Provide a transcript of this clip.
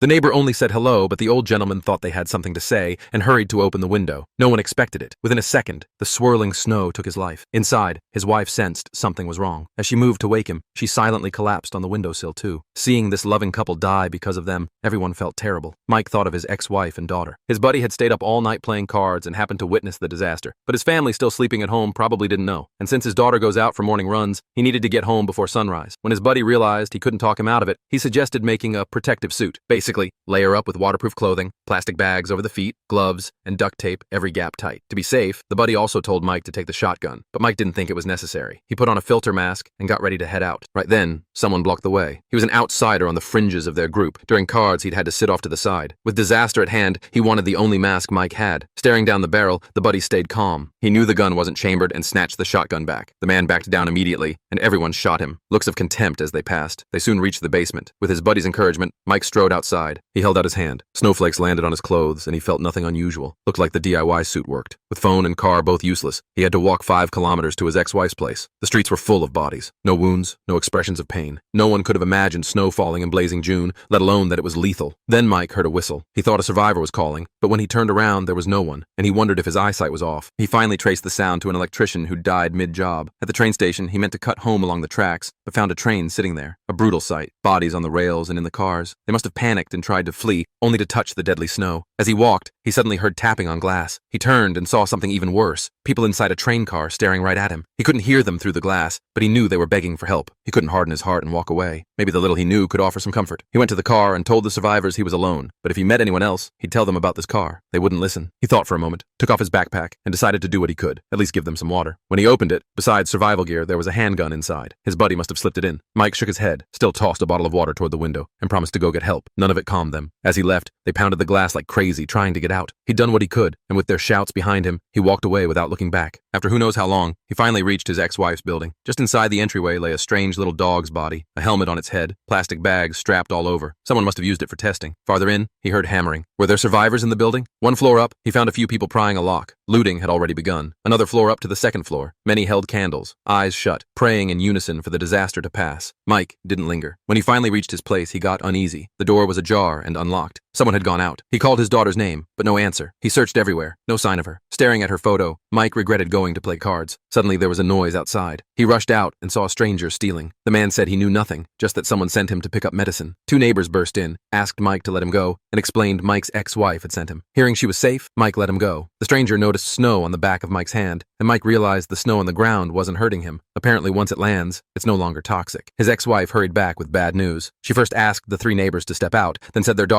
The neighbor only said hello, but the old gentleman thought they had something to say and hurried to open the window. No one expected it. Within a second, the swirling snow took his life. Inside, his wife sensed something was wrong. As she moved to wake him, she silently collapsed on the windowsill too. Seeing this loving couple die because of them, everyone felt terrible. Mike thought of his ex-wife and daughter. His buddy had stayed up all night playing cards and happened to witness the disaster, but his family still sleeping at home probably didn't know. And since his daughter goes out for morning runs, he needed to get home before sunrise. When his buddy realized he couldn't talk him out of it, he suggested making a protective suit. Basically, layer up with waterproof clothing, plastic bags over the feet, gloves, and duct tape every gap tight. To be safe, the buddy also told Mike to take the shotgun, but Mike didn't think it was necessary. He put on a filter mask and got ready to head out. Right then, someone blocked the way. He was an outsider on the fringes of their group. During cards, he'd had to sit off to the side. With disaster at hand, he wanted the only mask Mike had. Staring down the barrel, the buddy stayed calm. He knew the gun wasn't chambered and snatched the shotgun back. The man backed down immediately, and everyone shot him. Looks of contempt as they passed. They soon reached the basement. With his buddy's encouragement, Mike strode outside. He held out his hand. Snowflakes landed on his clothes, and he felt nothing unusual. Looked like the DIY suit worked. With phone and car both useless, he had to walk 5 kilometers to his ex-wife's place. The streets were full of bodies. No wounds, no expressions of pain. No one could have imagined snow falling in blazing June, let alone that it was lethal. Then Mike heard a whistle. He thought a survivor was calling, but when he turned around, there was no one, and he wondered if his eyesight was off. He finally traced the sound to an electrician who died mid-job. At the train station, he meant to cut home along the tracks, but found a train sitting there. A brutal sight. Bodies on the rails and in the cars. They must have panicked and tried to flee, only to touch the deadly snow. As he walked, he suddenly heard tapping on glass. He turned and saw something even worse. People inside a train car staring right at him. He couldn't hear them through the glass, but he knew they were begging for help. He couldn't harden his heart and walk away. Maybe the little he knew could offer some comfort. He went to the car and told the survivors he was alone, but if he met anyone else, he'd tell them about this car. They wouldn't listen. He thought for a moment, took off his backpack, and decided to do what he could, at least give them some water. When he opened it, besides survival gear, there was a handgun inside. His buddy must have slipped it in. Mike shook his head, still tossed a bottle of water toward the window, and promised to go get help. None of it calmed them. As he left, they pounded the glass like crazy, trying to get out. He'd done what he could, and with their shouts behind him, he walked away without looking back. After who knows how long, he finally reached his ex-wife's building. Just inside the entryway lay a strange little dog's body, a helmet on its head, plastic bags strapped all over. Someone must have used it for testing. Farther in, he heard hammering. Were there survivors in the building? One floor up, he found a few people prying a lock. Looting had already begun. Another floor up to the second floor. Many held candles, eyes shut, praying in unison for the disaster to pass. Mike didn't linger. When he finally reached his place, he got uneasy. The door was ajar and unlocked. Someone had gone out. He called his daughter's name, but no answer. He searched everywhere. No sign of her. Staring at her photo, Mike regretted going to play cards. Suddenly there was a noise outside. He rushed out and saw a stranger stealing. The man said he knew nothing, just that someone sent him to pick up medicine. 2 neighbors burst in, asked Mike to let him go, and explained Mike's ex-wife had sent him. Hearing she was safe, Mike let him go. The stranger noticed snow on the back of Mike's hand, and Mike realized the snow on the ground wasn't hurting him. Apparently, once it lands, it's no longer toxic. His ex-wife hurried back with bad news. She first asked the 3 neighbors to step out, then said their daughter